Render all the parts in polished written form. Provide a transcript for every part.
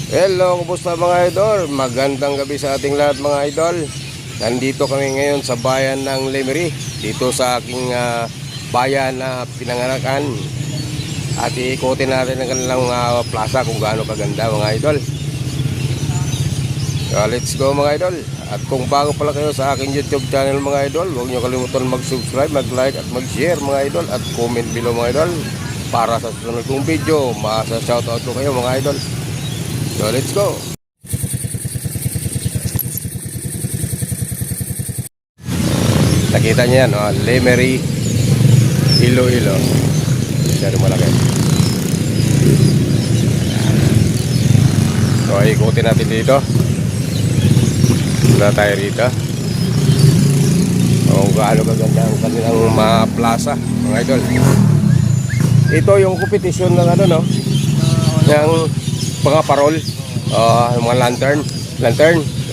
Hello, kumusta mga idol? Magandang gabi sa ating lahat mga idol. Nandito kami ngayon sa bayan ng Lemery, dito sa aking bayan na pinanganakan. At iikutin natin ang kanilang plaza kung gaano kaganda mga idol. So, let's go mga idol. At kung bago pala kayo sa aking YouTube channel mga idol, huwag nyo kalimutan mag-subscribe, mag-like at mag-share mga idol. At comment below mga idol para sa susunod kong video. Masa-shoutout ko kayo mga idol. So let's go. Nakita niyo yan, no? Lemery, Iloilo. Masyado malaki. So ikutin natin dito. Wala tayo rito. Kung gaano kaganda ang kanilang mga plaza, mga idol. Ito yung kompetisyon ng ano, no? Yung mga parol, mga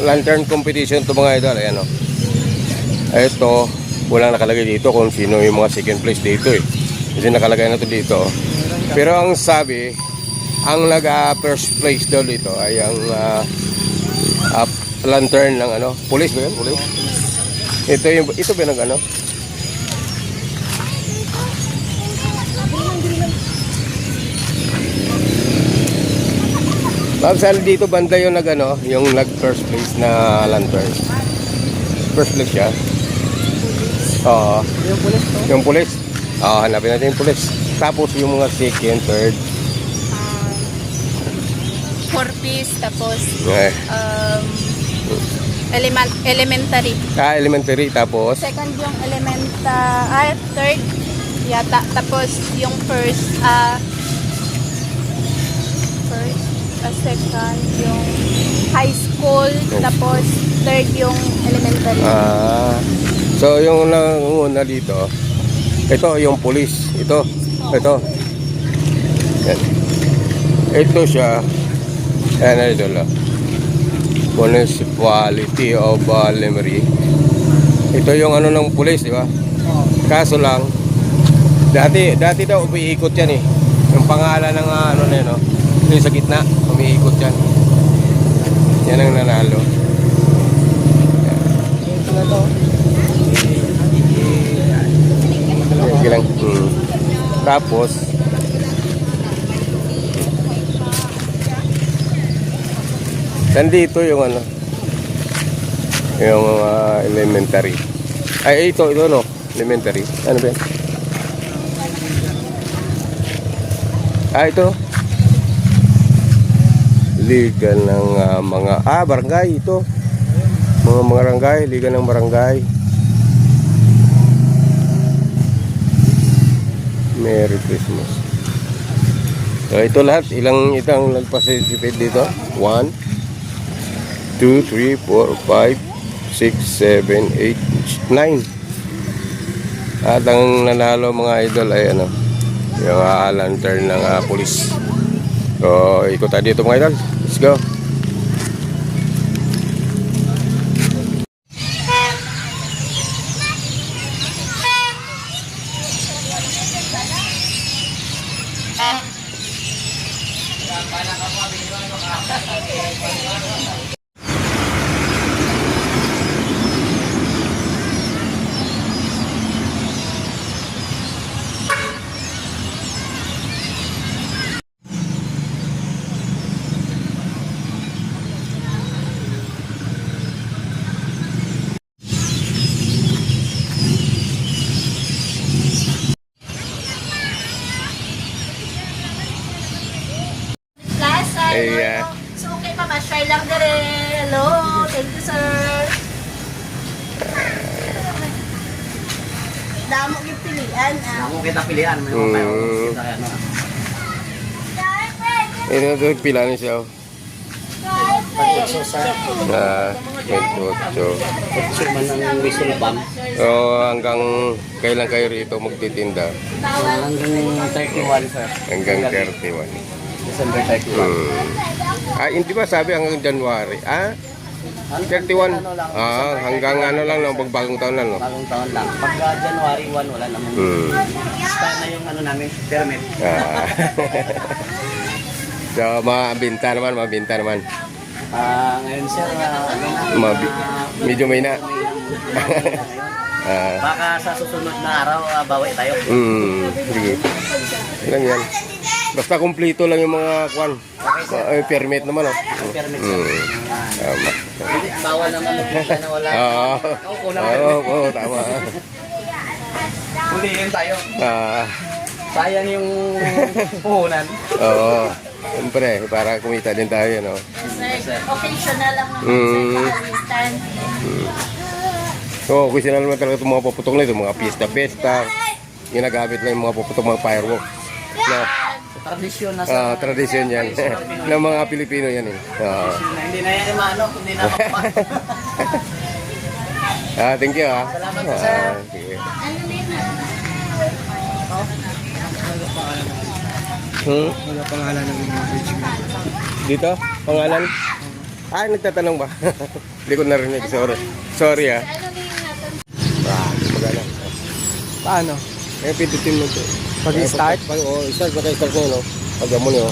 lantern competition to mga idol. Ayan, o. Ito, walang nakalagay dito kung sino yung mga second place dito eh. Kasi nakalagay na to dito. Pero ang sabi, ang first place daw dito ay ang lantern ng ano, police ba yun? Police? Ito ba yung ano? Saan dito banda yung yung first place na lantern. First place siya. Oo. Yung pulis to? Yung pulis. Oo, hanapin natin yung pulis. Tapos yung mga second, third. Four piece, tapos elementary. Elementary, tapos Second yung third yata. Tapos yung first, second yung high school, tapos third yung elementary. So yung una dito, ito yung police. Ito. Ito siya. Ayan, ito lang. Municipality of Lemery. Ito yung ano ng police, di ba? Kaso lang, dati daw umiikot yan eh. Yung pangalan ng ano na yun, no? Yung sa gitna, umiikot yan. Yan ang nanalo. Ito na to. Sige lang. Tapos, nandito yung ano, yung elementary. Ay, ito no, elementary. Ano ba yan? Ito. Liga ng mga barangay ito. Mga barangay, liga ng barangay. Merry Christmas. So ito lahat, ilang nagpa-participate dito? 1 2 3 4 5 6 7 8 9. At ang nanalo mga idol ay ano, yung lantern ng police. So ikot tayo dito mga idol. Let's go. So okay pa, ma-share lang dire. Hello, thank you sir. Damo yung pilihan. Damo kita pilihan. May mga Ito pila ni siya. ng whistle bomb. Hanggang kailan kayo rito magtitinda? Hanggang 31 sir. Hanggang 31. December 31. Hindi ba sabi hanggang January? 31. Hanggang ano lang, no? Pagbagong taon lang, no? Bagong taon lang. Pagka January 1, wala naman. Start na yung ano namin, permit. So, mabinta naman, mabinta naman. Ngayon sir, ano na, Medyo may na. baka sa susunod na araw, bawi tayo. Sige. Ilan yan? Basta kumpleto lang yung mga kwan. Permit naman, oh. Permit sir. Tama. Bawal naman magpunta na wala. Oo, tama. Huliin tayo. Ah, Sayang yung puhunan. oo. Siyempre, para kumita din tayo, no? Occasional lang naman Mm. sa instant. So, kasi naman talaga itong mga paputok na ito, mga pista-pista. Ginagamit lang yung mga paputok, mga fireworks. Na, Tradisyon na sa... tradisyon yan. ng mga Pilipino yan, eh. Hindi na yan maano, hindi na makpa. Thank you, ah. Salamat po, sir. Sige. Wala pangalan ng bridge mo. Dito? Pangalan? Nagtatanong ba? Hindi ko narinig. Sorry. Sorry, ah. Ano na yung natin? Magana. Paano? Pindutin mo ito. Pag-start? Start. Pag-start nyo, no? Pag mo nyo.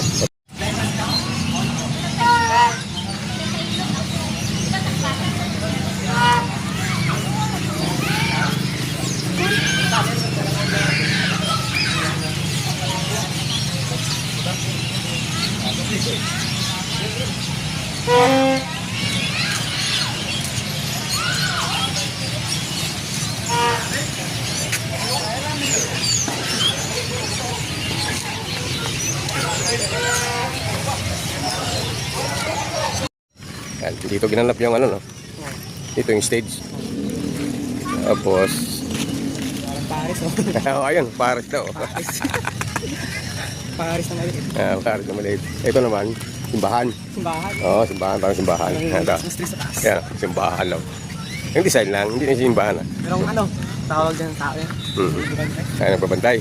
Yan, dito ginanap yung ano, no? Dito yung stage. Tapos, Parang Paris, oh. ayun, Paris daw. Paris na maliit. Paris na maliit. Ito naman, simbahan. Simbahan. Oo, simbahan, parang simbahan. Ito. Mas sa taas. Yan, simbahan lang. Yung design lang, hindi na simbahan. Pero ano, tawag dyan ng tao yan. Kaya nagbabantay.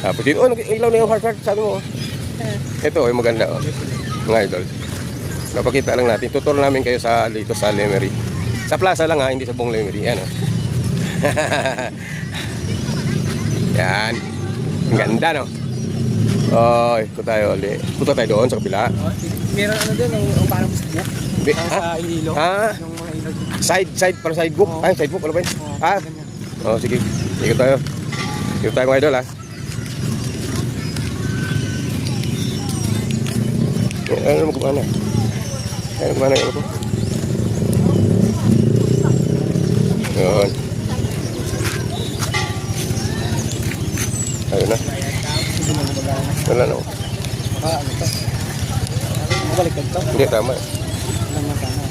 Tapos dito, ilaw na yung heart, sabi mo. Ito, yung maganda, oh. Mga idol. Napakita lang natin. Tutur namin kayo sa dito sa Lemery. Sa plaza lang, ha, hindi sa buong Lemery. Yan, oh. Yan. Ang ganda, no? Oh, ikot tayo ulit. Punta tayo doon sa kabila. Meron ano doon, yung parang book. Sa Ililo. Ha? Yung mga ilog. Side, parang sidebook. Oo. Ay, sidebook, ano ba yun? Oo, ganyan. Oh, sige. Ikot tayo. Ikot tayo mga idol, ha? Ano mo kumana? Ano kumana yung ako? Yun. Ayun na. Wala na. Ano to? Mabaliktad to? Hindi, tama. Alam mo sana.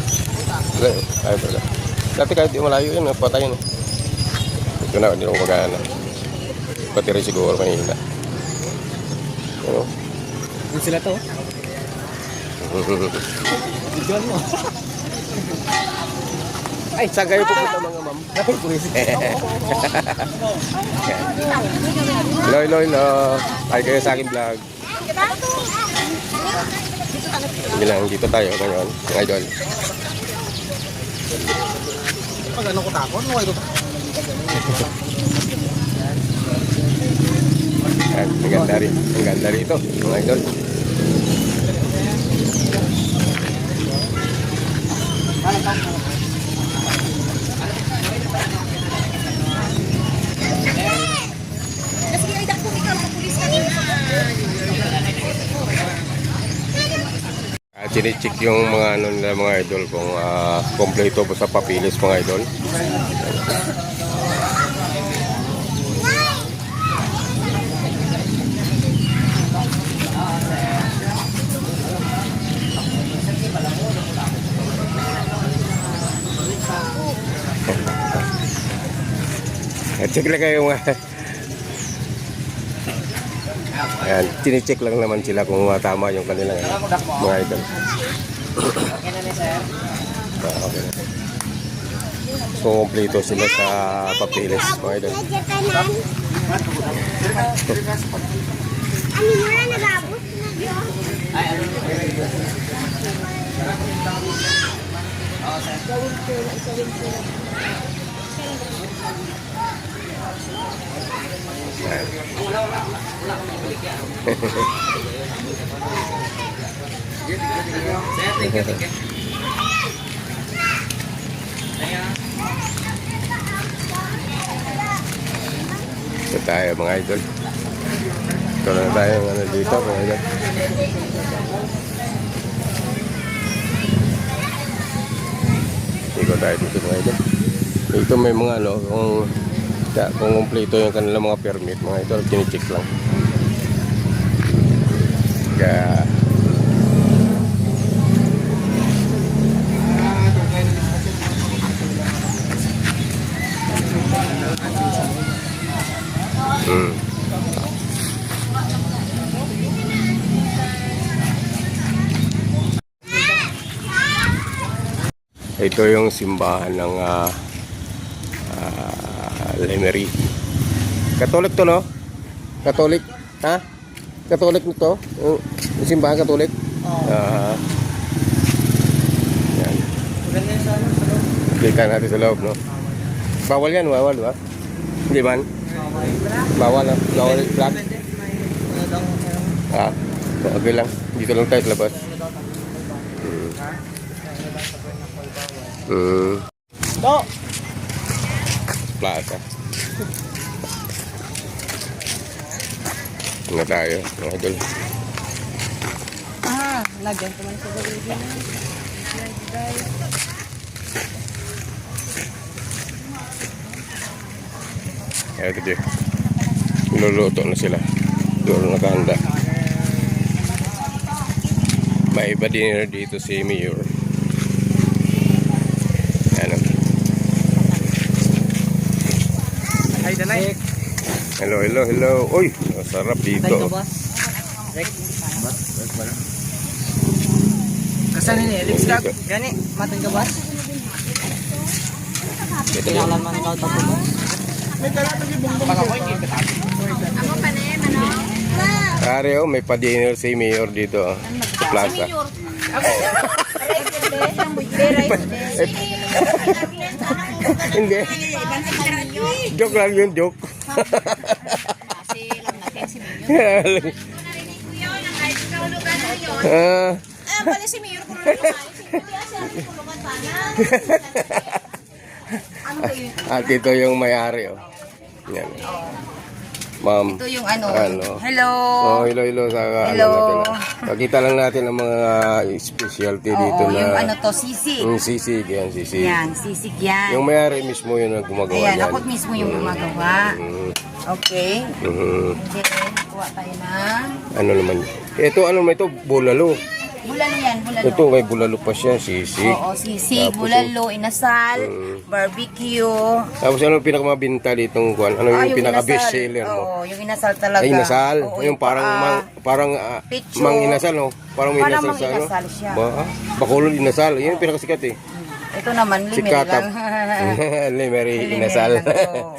Wala. Ayaw pala. Dati kahit di malayo yun, patay yun. Ito na, hindi ko magana. Pati rin siguro kanina. Ano? Yun sila to. Bigyan mo. Ay, saan kayo pupunta mga ma'am? Hello. Ay kayo sa aking vlog. Hindi lang, dito tayo ngayon, mga idol. Pag ano ko tapon, ano ko tapon? Ang ganda rin ito, mga idol. Chine-check yung mga ano nila mga idol kung kompleto ba sa papilis mga idol. Check lang kayo mga ayan, chine-check lang naman sila kung tama yung kanilang mga idol. Okay na ni sir. Okay. So, kompleto sila sa papilis mga idol. Ano mura nagabot? Ay, ano? Sir, thank you, thank you. Ito tayo mga idol. Ito na tayo ano dito mga idol. Ikaw tayo dito mga idol. Dito may mga ano, kung kumpleto yung kanilang mga permit mga idol, kinicheck lang. Kaya ito yung simbahan ng Lemery. Katolik to, no? Katolik, ha? Katolik nito? Yung simbahan Katolik? Yan. Maganda yung sa ano, sa loob. Kita natin sa loob, no? Bawal yan, bawal, ba? Hindi man? Bawal, no? Bawal yung flag? Depende. May ano daw, merong Ah, okay lang. Dito lang tayo sa labas. to. Plaza. Ano tayo, mga idol? Lagyan ko man sa gawin. Kaya ito dyan. Niluluto na sila. Doon nakahanda. May iba din dito si Mayor. Ano? Ay, danay. Hello, hello, hello. Uy, masarap Tayo dito. boss. Rek. Kasan ini, Alex Kag. Gani, matang ka boss. Kailangan man ikaw tapos mo. Ako pa na yan, ano? Pare, oh, may pa-dinner si Mayor dito. Sa plaza. Hindi. Joke lang yun, joke. Bali si Mayor ko rin At ito yung may-ari, oh. Yan. Ma'am. Ito yung ano. Hello. Oh, hello, hello. Hello. Pakita lang natin ang mga specialty dito na. Yung ano to, sisig. Sisig, yan, sisig. Yan, sisig yan. Yung may-ari mismo yun ang gumagawa Ayan, yan. ako mismo yung gumagawa. Okay. Mhm. Then, kuha tayo na. Ano naman? Ito, ano naman ito? Bulalo. Bulalo yan, bulalo. Ito, may bulalo pa siya, sisig. Oo, sisig, Tapos, bulalo, inasal, barbecue. Tapos ano yung pinakamabinta ditong kuwan? Ano yung pinaka-best seller mo? Oo, yung inasal talaga. Ay, inasal. Oo, yung parang Picho. mang inasal, no? Parang may Parang inasal mang sa ano? inasal siya. Bacolod inasal. Yan yung pinakasikat eh. Ito naman, limit Sikatap. lang. Lemery Lemery inasal. lang to, oo.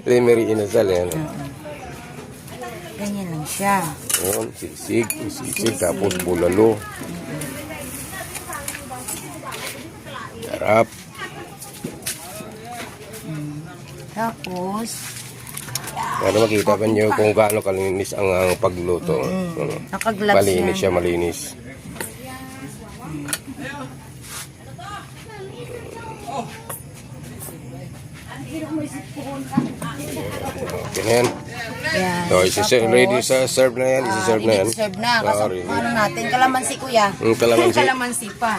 Lemery inasal, yan. Ganyan lang siya. Yun, sisig, tapos bulalo. Sarap. Tapos, Para makita pa niyo kung gaano kalinis ang pagluto. nakagloves Malinis yan. siya, malinis. Okay na yan. Yan. So, ready sa serve na yan. Isi-serve na yan. Serve na. Ah, Kasi ready. ano natin, kalamansi kuya. Kalamansi. Kalamansi pa.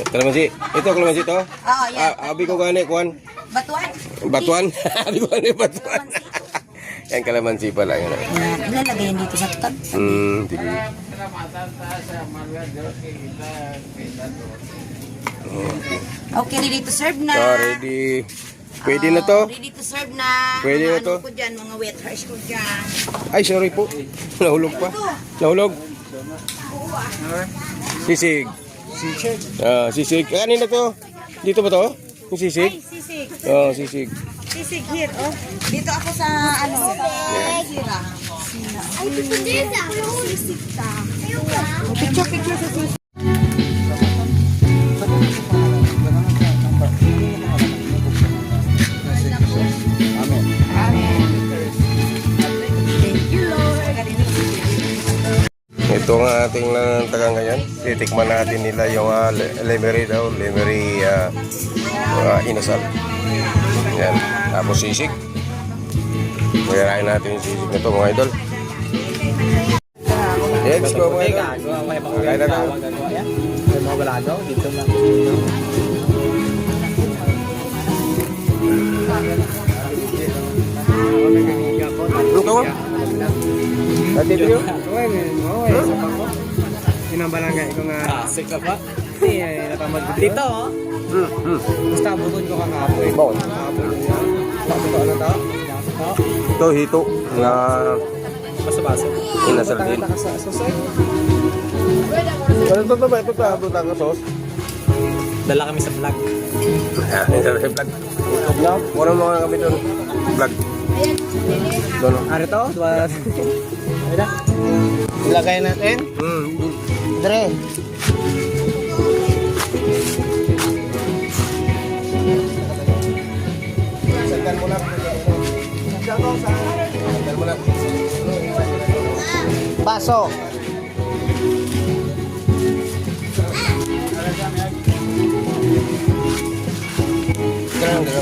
Kalamansi. Ito, kalamansi to? Oo, yan. Abi ko gani, kuhan. Batuan. Batuan? Abi ko gani, batuan. Yan, kalamansi pala. Yan. Yan. Ilalagay yan dito sa tab. Sige. Okay, ready to serve na. So, ready. Pwede na to? Ready to serve na. Pwede na Mga to? Ano ko dyan, mga wet hash ko dyan. Ay, sorry po. Nahulog pa. Nahulog. Sisig. Sisig. Kanina to? Dito ba to? Yung sisig? Sisig. Sisig. Sisig here, oh. Dito ako sa, ano, sa sira. Ay, dito din. Sisig ta. Picture sa sisig. Thank you, Lord. Ito Ito ang ating taga ngayon. Titikman natin nila yung lemery daw. Lemery inasal. Yan. Tapos sisig. Mayarain natin yung sisig na ito mga idol. Yes, let's go mga idol. Kain na tayo. Mga balagaw, dito lang. Ito mo? Dati dito? Pinambalangay ko nga. Sick ka pa? Natamad ko dito, oh. Basta butod ko kakapoy. Bakit? Kakapoy ko yan. Bakit ko ano to? Ito hito na Basa-basa. inasal din. Ano ito ba? Ito ka sauce? Dala kami sa vlog. Inasal sa vlog. YouTube. Wala mga kami doon. Vlog. Doon. Ano to? Ayun. Ilagay natin. Dre. Sandal mo lang. Sandal mo lang. Baso. Ganun.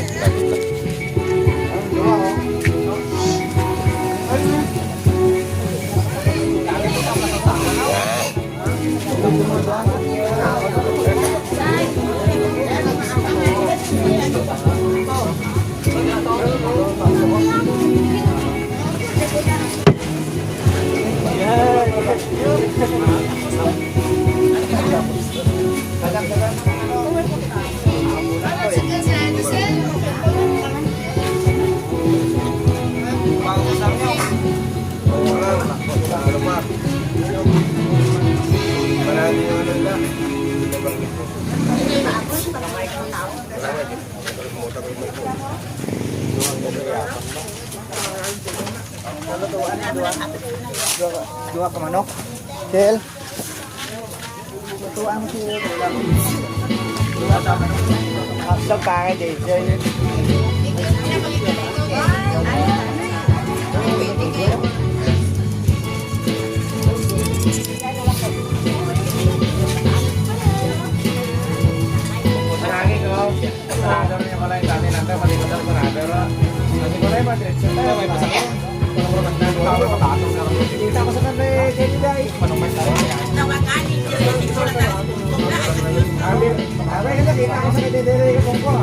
Dua ka manok. Kel. Tuwa mo siya. Hapsa pare de. Lagi ko. Sarado niya pala yung dami natin. Malikot ang sarado. Kasi ko na yung madretso. May pasakit. Kita ko sa kanila eh, kaya guys. Manumay tayo. Abay ka kita ko sa kanila kung ko.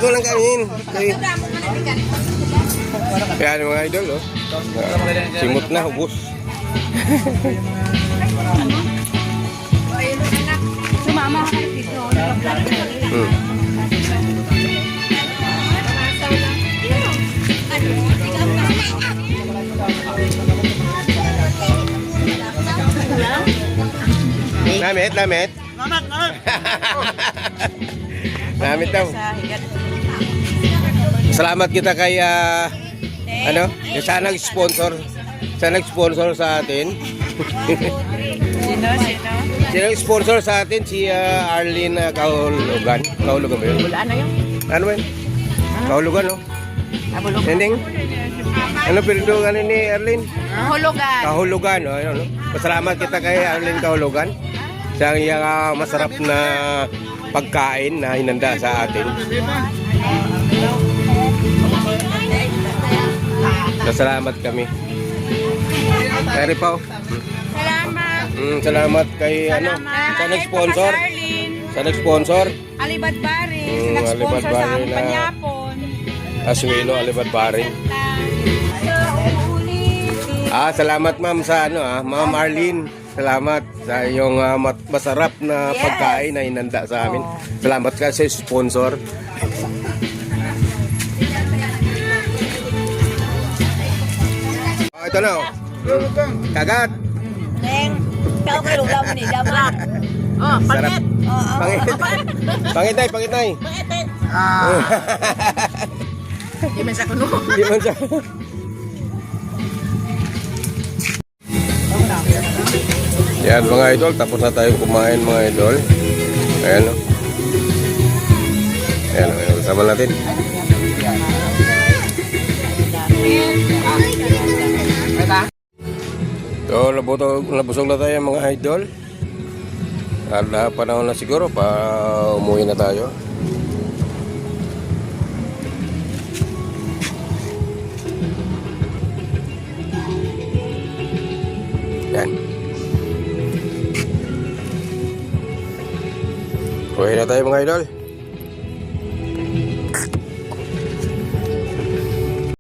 Walang kanin. Kaya mga idol, oh. Simot na, ubos. Sumama ka dito. Namit. Namit daw. Salamat kita kay sana nag-sponsor sa atin. Sino sponsor sa atin? Si Arlene Kahulugan. Kahulugan ba yun? Ano yun? Ano ba yun? Kahulugan, no? Ending? Ano pinundugan ni Arlene? Hulugan. Kahulugan, no? Pasalamat kita kay Arlene Kahulugan Sa iyang masarap na pagkain na hinanda sa atin. Salamat kami. Kaya po. Salamat. Salamat kay ano, sa nag-sponsor. Sa nag-sponsor. Alibad Bari. Alibad Nag-sponsor sa Bari aming na- panyapon. Aswelo Alibad Bari. Salamat ma'am sa ano Ma'am Arlene. Salamat sa iyong masarap na pagkain na inanda sa amin. Salamat ka sa sponsor. Ito na. Kagat. Neng, tao kayo lang mo ni Damat. Oh, Sarap. Pangit. Pangitay. Di man sa kuno. Hindi man siya. Yan mga idol, tapos na tayong kumain mga idol. Ayan o. Ayan, sama natin. So, nabusog na tayo mga idol. At panahon na siguro pa umuwi na tayo. Yan. Uwi na tayo mga idol.